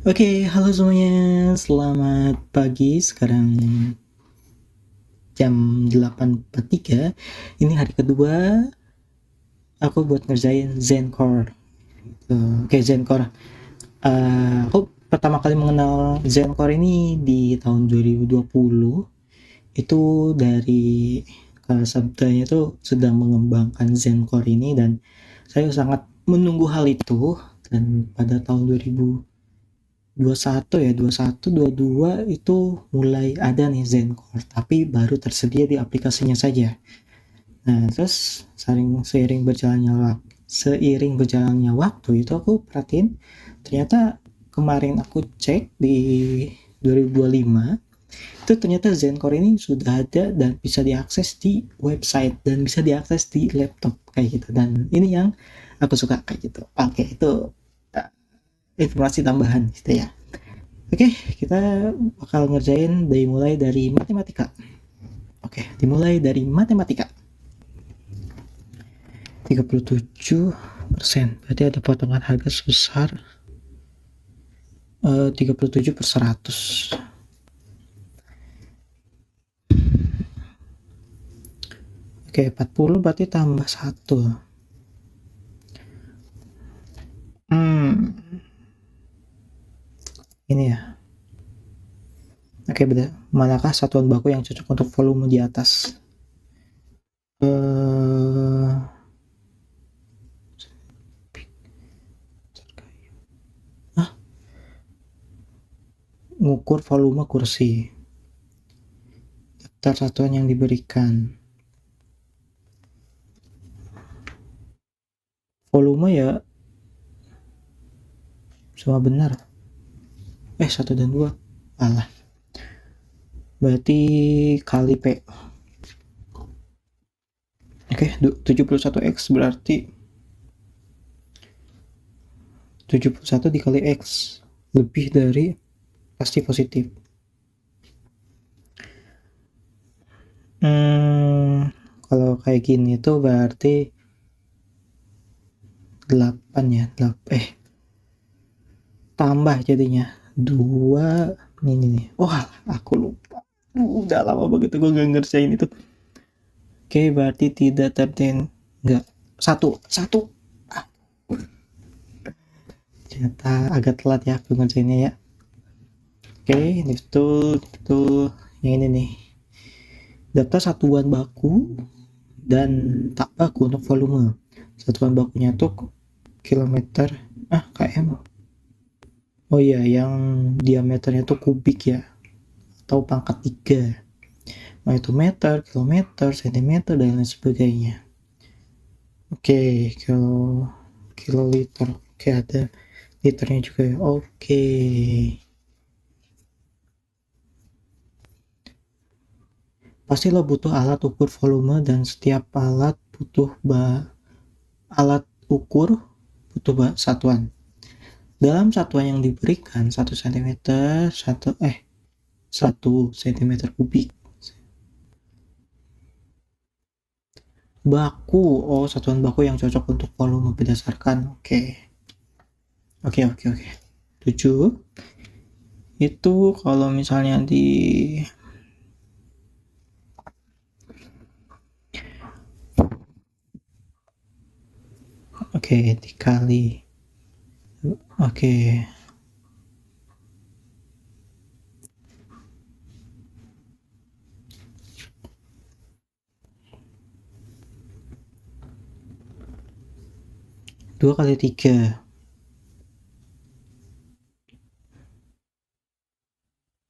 Oke, halo semuanya. Selamat pagi. Sekarang jam 8.43. Ini hari kedua aku buat ngerjain Zencore. Oke, Zencore. Aku pertama kali mengenal Zencore ini di tahun 2020. Itu dari Sabdanya itu sedang mengembangkan Zencore ini dan saya sangat menunggu hal itu. Dan pada tahun 2021 ya, 21, 22 itu mulai ada nih Zencore, tapi baru tersedia di aplikasinya saja. Nah, terus seiring berjalannya waktu itu aku perhatiin ternyata kemarin aku cek di 2025 itu ternyata Zencore ini sudah ada dan bisa diakses di website dan bisa diakses di laptop kayak gitu, dan ini yang aku suka kayak gitu. Oke, itu uh, informasi tambahan gitu ya. Oke, kita bakal ngerjain dimulai dari matematika. Oke, dimulai dari matematika. 37%. Berarti ada potongan harga sebesar 37/100. Oke, 40 berarti tambah 1. Ini ya. Oke, beda. Manakah satuan baku yang cocok untuk volume di atas? Ngukur volume kursi. Daftar satuan yang diberikan. Volume ya semua benar. 1 dan 2. Alah. Berarti kali P. Oke, 71X berarti 71 dikali X. Lebih dari, pasti positif. Kalau kayak gini tuh berarti 8 ya. Tambah jadinya 2. Ini nih. Wah, aku lupa. Udah lama banget gue gak ngerjain itu. Oke, berarti tidak enggak. Satu. Ternyata agak telat ya aku ngerjainnya ya. Oke, itu yang ini nih. Daftar satuan baku dan tak baku untuk volume. Satuan bakunya tuh kilometer, km. Oh iya, yang diameternya tuh kubik ya, atau pangkat 3. Nah, itu meter, kilometer, sentimeter, dan lain sebagainya. Oke, kalau kiloliter. Oke, ada liternya juga ya. Oke. Pasti lo butuh alat ukur volume dan setiap alat ukur butuh satuan. Dalam satuan yang diberikan 1 cm 1 cm kubik. Baku, satuan baku yang cocok untuk volume berdasarkan. Oke. 7 itu kalau misalnya dikali. Oke. Dua kali 3.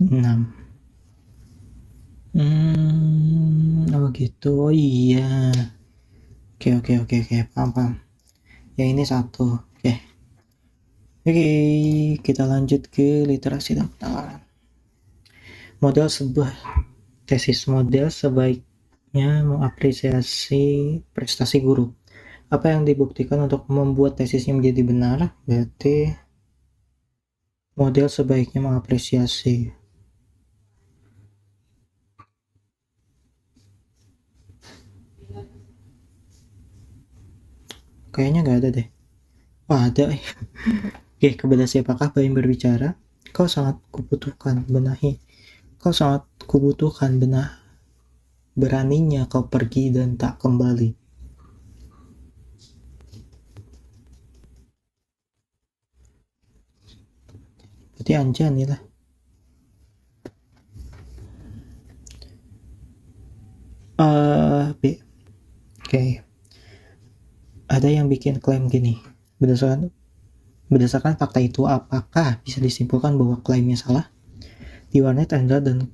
6. Oh gitu. Oh iya. Oke. Paham. Yang ini 1. Oke, kita lanjut ke literasi dan penalaran. Model sebuah tesis. Model sebaiknya mengapresiasi prestasi guru. Apa yang dibuktikan untuk membuat tesisnya menjadi benar? Berarti model sebaiknya mengapresiasi. Kayaknya nggak ada deh. Ada. Oke, kepada siapakah Baim berbicara? Kau sangat kubutuhkan, benahi. Kau sangat kubutuhkan, benah. Beraninya kau pergi dan tak kembali. Berarti Anjani lah. B. Oke. Ada yang bikin klaim gini. Berdasarkan fakta itu, apakah bisa disimpulkan bahwa klaimnya salah? Di warnet Anda dan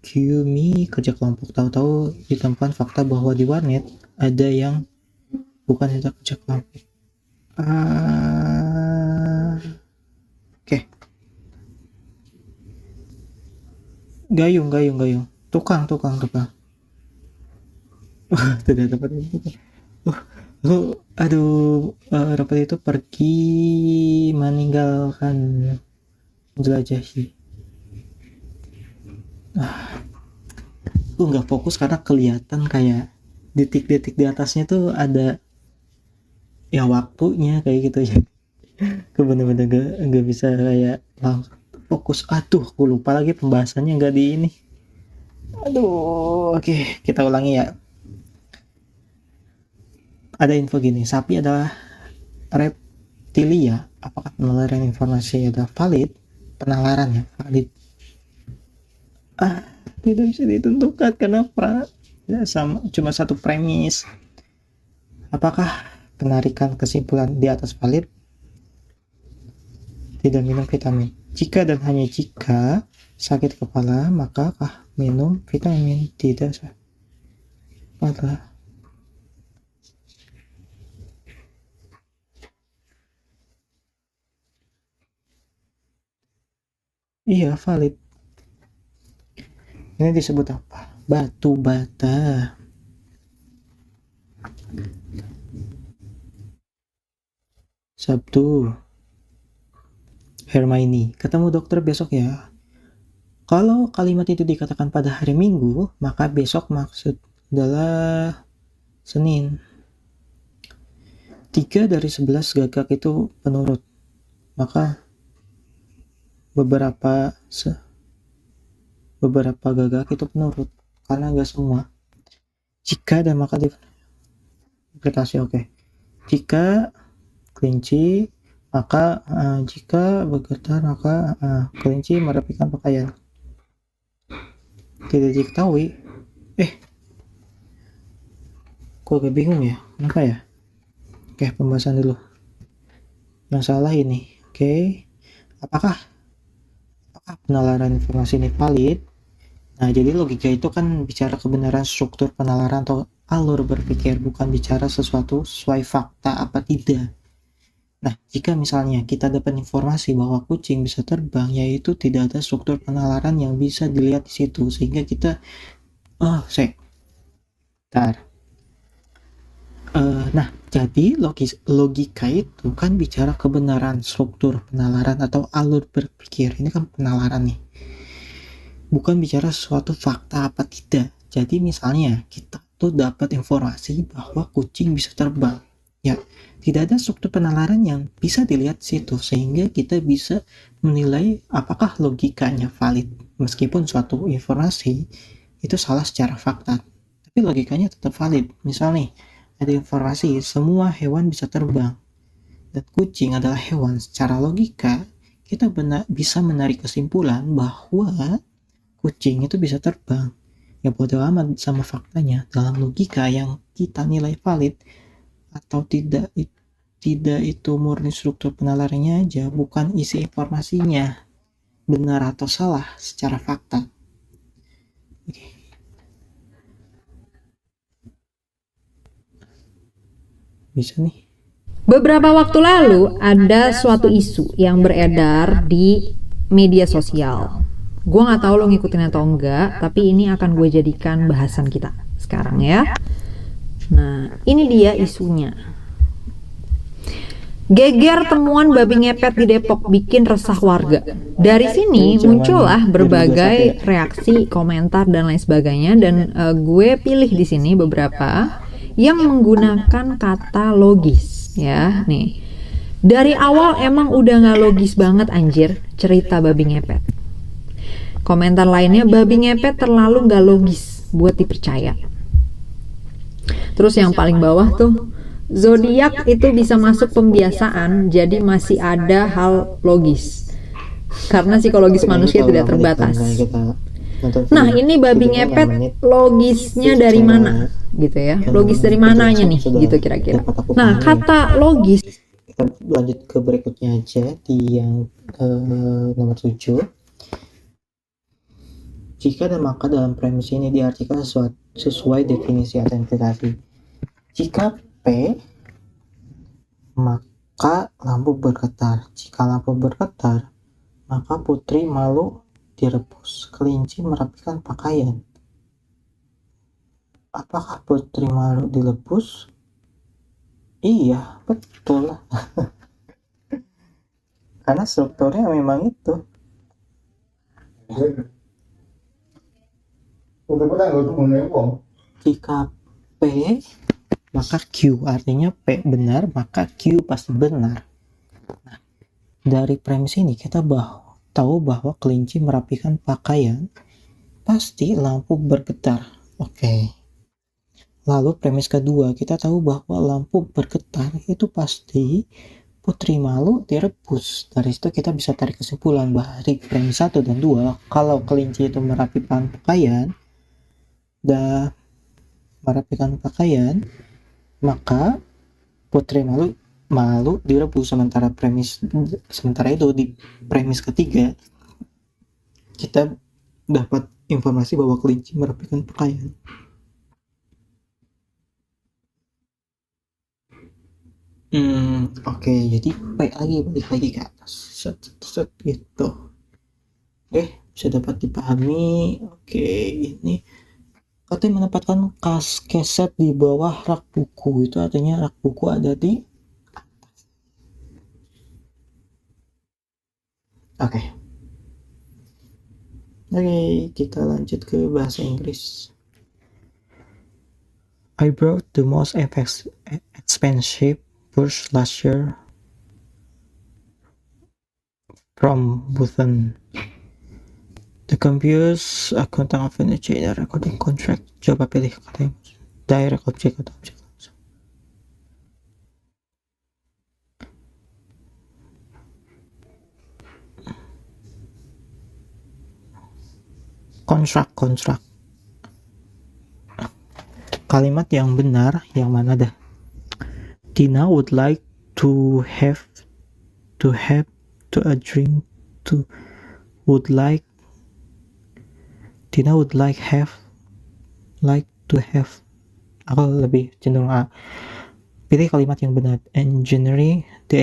Kyumi kerja kelompok. Tahu-tahu ditemukan fakta bahwa di warnet ada yang bukan tidak kerja kelompok. Oke. Gayung. Tukang. Tidak dapat itu. Rapat itu pergi meninggalkan menjelajahi. Gue nggak fokus karena kelihatan kayak detik-detik di atasnya tuh ada ya waktunya kayak gitu ya. Gue bener-bener nggak bisa kayak langsung fokus. Gue lupa lagi pembahasannya nggak di ini. Oke, kita ulangi ya. Ada info gini, sapi adalah reptilia. Apakah penalaran informasi adalah valid? Penalaran ya, valid. Tidak bisa ditentukan karena cuma satu premis. Apakah penarikan kesimpulan di atas valid? Tidak minum vitamin. Jika dan hanya jika sakit kepala, maka minum vitamin? Tidak sakit kepala. Iya, valid. Ini disebut apa? Batu bata. Sabtu. Hermione, ketemu dokter besok ya. Kalau kalimat itu dikatakan pada hari Minggu, maka besok maksud adalah Senin. 3 dari 11 gagak itu penurut. Maka beberapa gagak itu penurut karena enggak semua. Jika dan maka interpretasi oke. Jika kelinci maka jika bergetar maka kelinci merapikan pakaian. Tidak diketahui. Kok agak bingung ya? Kenapa ya? Oke, pembahasan dulu. Yang salah ini. Oke. Apakah penalaran informasi ini valid? Nah, jadi logika itu kan bicara kebenaran struktur penalaran atau alur berpikir, bukan bicara sesuatu sesuai fakta apa tidak. Nah, jika misalnya kita dapat informasi bahwa kucing bisa terbang, yaitu tidak ada struktur penalaran yang bisa dilihat di situ, sehingga kita nah, jadi logika itu kan bicara kebenaran struktur penalaran atau alur berpikir. Ini kan penalaran nih, bukan bicara suatu fakta apa tidak. Jadi misalnya kita tuh dapat informasi bahwa kucing bisa terbang, ya tidak ada struktur penalaran yang bisa dilihat situ, sehingga kita bisa menilai apakah logikanya valid. Meskipun suatu informasi itu salah secara fakta, tapi logikanya tetap valid. Misal nih, ada informasi semua hewan bisa terbang dan kucing adalah hewan. Secara logika kita bisa menarik kesimpulan bahwa kucing itu bisa terbang. Ya bodo amat sama faktanya. Dalam logika yang kita nilai valid atau tidak itu murni struktur penalarannya aja, bukan isi informasinya benar atau salah secara fakta. Oke. Bisa nih. Beberapa waktu lalu ada suatu isu yang beredar di media sosial. Gue nggak tahu lo ngikutin atau enggak, tapi ini akan gue jadikan bahasan kita sekarang ya. Nah, ini dia isunya. Geger temuan babi ngepet di Depok bikin resah warga. Dari sini muncullah berbagai reaksi, komentar dan lain sebagainya, dan gue pilih di sini beberapa yang menggunakan kata logis ya. Nih, Dari awal emang udah gak logis banget anjir cerita babi ngepet. Komentar lainnya, babi ngepet terlalu gak logis buat dipercaya. Terus yang paling bawah tuh, zodiak itu bisa masuk pembiasaan, jadi masih ada hal logis. Karena psikologis manusia tidak terbatas. Nah, ini babi ngepet logisnya dari mana? Gitu ya. Logis dari mananya nih? Gitu kira-kira. Nah, kata logis. Kita lanjut ke berikutnya aja di yang nomor 7. Jika dan maka dalam premis ini diartikan sesuai definisi autentikasi. Jika P, maka lampu bergetar. Jika lampu bergetar, maka putri malu direbus. Kelinci merapikan pakaian. Apakah putri malu direbus? Iya, betul lah. Karena strukturnya memang itu. Jika P, maka Q. Artinya P benar, maka Q pasti benar. Nah, dari premis ini kita tahu bahwa kelinci merapikan pakaian, pasti lampu bergetar. Oke. Lalu premis kedua, kita tahu bahwa lampu bergetar itu pasti putri malu direbus. Dari situ kita bisa tarik kesimpulan dari premis 1 dan 2, kalau kelinci itu merapikan pakaian, maka putri malu direbus. Sementara itu di premis ketiga kita dapat informasi bahwa kelinci merapikan pakaian. Oke, jadi balik lagi ke atas. Set gitu. Bisa dapat dipahami. Oke, ini katanya menempatkan keset di bawah rak buku. Itu artinya rak buku ada di atas. Oke, kita lanjut ke bahasa Inggris. I brought the most expensive purse last year from Bhutan. The computers account of a chain recording contract. Coba pilih kata yang direct object atau object langsung. Kontrak. Kalimat yang benar yang mana dah? Tina would like to have a drink to Tina would like to have. Aku lebih cenderung A. Pilih kalimat yang benar. The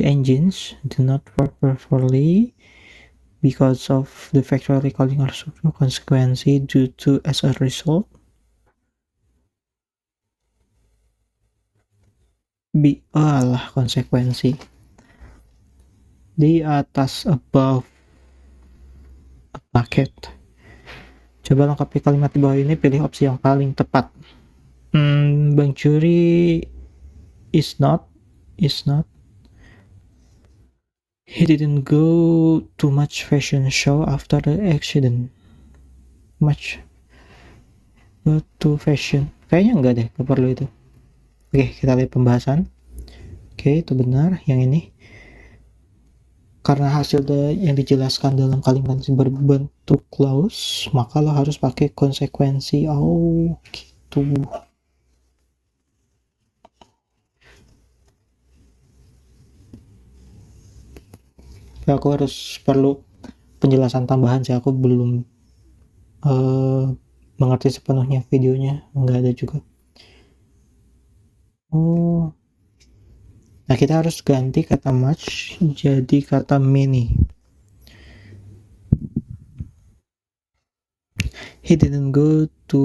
engines do not work properly because of the factory recalling or consequence due to as a result. Konsekuensi. Di atas, above a bucket. Coba lengkapi kalimat di bawah ini, pilih opsi yang paling tepat. Bang Curi is not. He didn't go to much fashion show after the accident. Go to fashion. Kayaknya enggak deh, gak perlu itu. Oke, kita lihat pembahasan. Oke, itu benar. Yang ini karena hasil yang dijelaskan dalam kalimat berbentuk clause, maka lo harus pakai konsekuensi. Oh, gitu. Ya, aku perlu penjelasan tambahan sih. Aku belum mengerti sepenuhnya videonya. Nggak ada juga. Nah, kita harus ganti kata much jadi kata many. He didn't go to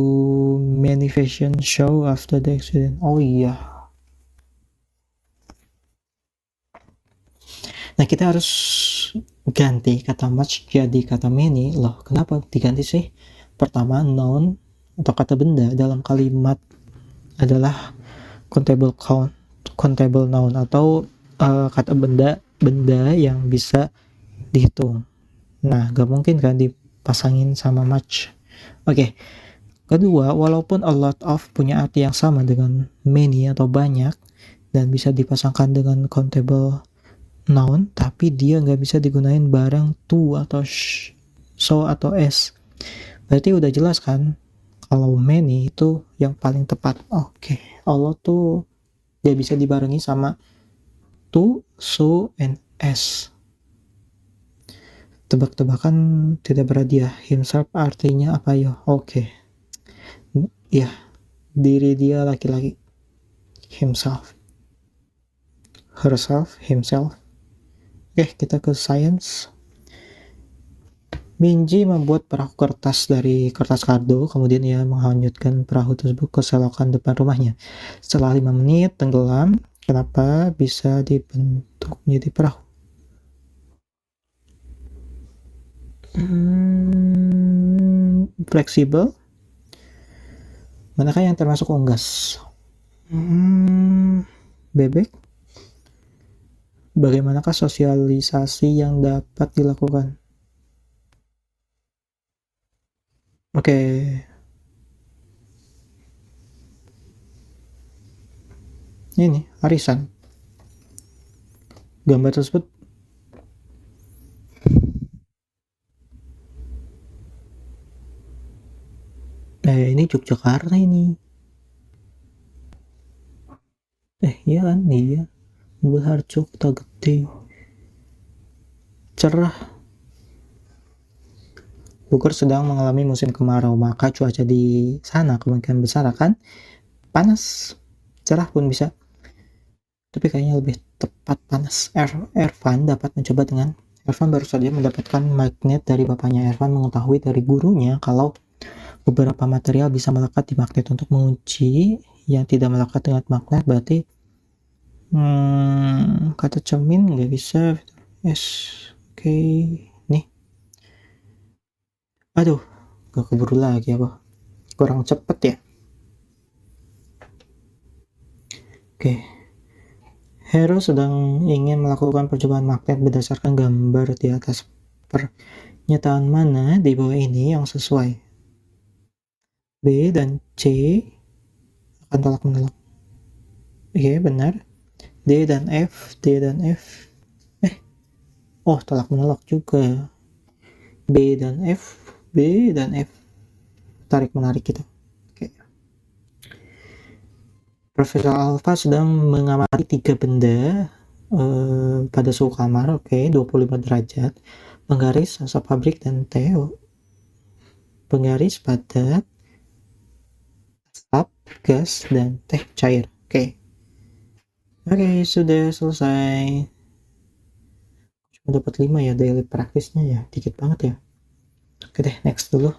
many fashion show after the accident. Oh iya. Nah, kita harus ganti kata much jadi kata many. Loh, kenapa diganti sih? Pertama, noun atau kata benda dalam kalimat adalah countable noun atau kata benda yang bisa dihitung. Nah, gak mungkin kan dipasangin sama much. Oke. Kedua, walaupun a lot of punya arti yang sama dengan many atau banyak dan bisa dipasangkan dengan countable noun, tapi dia nggak bisa digunain bareng to atau so atau as. Berarti udah jelas kan kalau many itu yang paling tepat. Oke. A lot tuh dia bisa dibarengi sama to, so, and as. Tebak-tebakan tidak berhadiah. Himself artinya apa ya? Oke. Ya, diri dia laki-laki. Himself. Herself, himself. Oke, kita ke science. Minji membuat perahu kertas dari kertas kardus, kemudian ia menghanyutkan perahu tersebut ke selokan depan rumahnya. Setelah 5 menit tenggelam. Kenapa bisa dibentuk menjadi perahu? Fleksibel. Manakah yang termasuk unggas? Bebek. Bagaimanakah sosialisasi yang dapat dilakukan? Oke. Ini arisan. Gambar tersebut ini Yogyakarta ini. Iya kan, iya. Mobil Harjo, Kota Gede. Cerah. Bogor sedang mengalami musim kemarau, maka cuaca di sana kemungkinan besar akan panas. Cerah pun bisa, tapi kayaknya lebih tepat panas. Ervan dapat mencoba dengan Ervan baru saja mendapatkan magnet dari bapaknya. Ervan mengetahui dari gurunya kalau beberapa material bisa melekat di magnet. Untuk mengunci yang tidak melekat dengan magnet berarti kata cermin nggak bisa. Yes. Oke. Nih, aduh, gak keburu lagi apa, kurang cepet ya. Oke. Hero sedang ingin melakukan percobaan magnet berdasarkan gambar di atas. Pernyataan mana di bawah ini yang sesuai? B dan C akan tolak menolak. Oke, benar. D dan F. Tolak menolak juga. B dan F. Tarik menarik gitu. Oke. Profesor Alpha sedang mengamati 3 benda pada suhu kamar, 25 derajat. Penggaris, asap pabrik, dan Theo. Penggaris, padat, asap, gas, dan teh cair. Oke, sudah selesai. Cuma dapat 5 ya daily practice-nya ya, dikit banget ya. Oke deh, next dulu.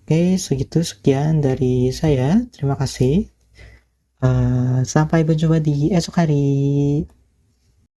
Sekian dari saya. Terima kasih. Sampai berjumpa di esok hari.